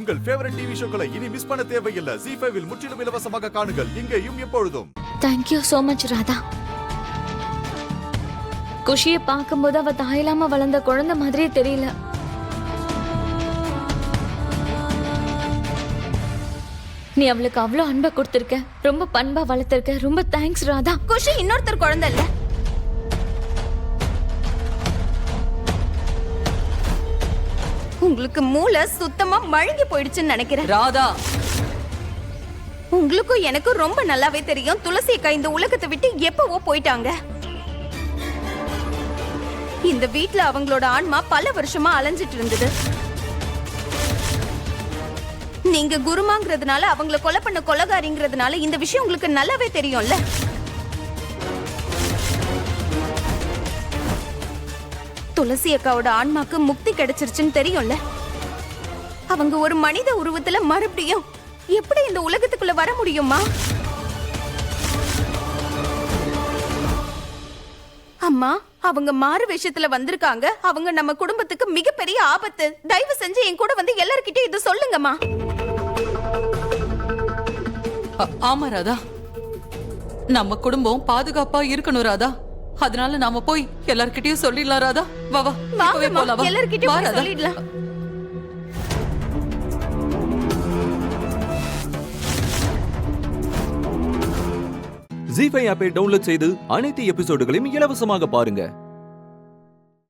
உங்கள் favourite TV ஷோக்களை இனி miss பண்ண தேவையில்லை. ZEE5 இல் முற்றிலும் இலவசமாக காணுங்கள். இங்கேயும் எப்பொழுதும். Thank you so much Radha. குஷியை பார்க்கும்போது அவ தாயில்லாம வளர்ந்த குழந்தை மாதிரியே தெரியல. நீ அவளுக்கு அவ்வளவு அன்பை கொடுத்திருக்க, ரொம்ப பண்பா வளர்த்திருக்க. ரொம்ப தேங்க்ஸ் ராதா. குஷி இன்னொருத்தர் குழந்தை இல்ல. உங்களுக்கு மூளை சுத்தமா மழுங்கி போயிடுச்சுன்னு நினைக்கிறேன். ராதா, உங்களுக்கும் எனக்கும் ரொம்ப நல்லாவே தெரியும் துளசி அக்கா இந்த உலகத்தை விட்டு எப்பவோ போயிட்டாங்க. இந்த வீட்ல அவங்களோட ஆன்மா பல வருஷமா அலைஞ்சிட்டு இருந்தது. நீங்க குருமாங்கிறதுனால அவங்கள கொலை பண்ண கொலைகாரிங்கிறதுனால இந்த விஷயம் உங்களுக்கு நல்லாவே தெரியும்ல. துளசி அக்காவோட ஆன்மாக்கு முக்தி கிடைச்சிருச்சுன்னு தெரியும்ல. அவங்க ஒரு மனித உருவத்துல மறுபடியும் எப்படி இந்த உலகத்துக்குள்ள வர முடியுமா? அம்மா, அவங்க மாறு வேஷத்துல வந்திருக்காங்க. அவங்க நம்ம குடும்பத்துக்கு மிகப்பெரிய ஆபத்து. தயவு செஞ்சு என் கூட வந்து எல்லார்கிட்டயும் இது சொல்லுங்கம்மா. ஆமா ராதா, நம்ம குடும்பம் பாதுகாப்பா இருக்கணும் ராதா. அதனால நாம போய் எல்லார்கிட்டயும் சொல்லிடலாம் ராதா. வா வா, இப்பவே போலாம். வா, எல்லார்கிட்டயும் வா போய் ராதா. சொல்லிடலாம். ZEE5 ஆப்பை டவுன்லோட் செய்து அனைத்து எபிசோடுகளையும் இலவசமாக பாருங்க.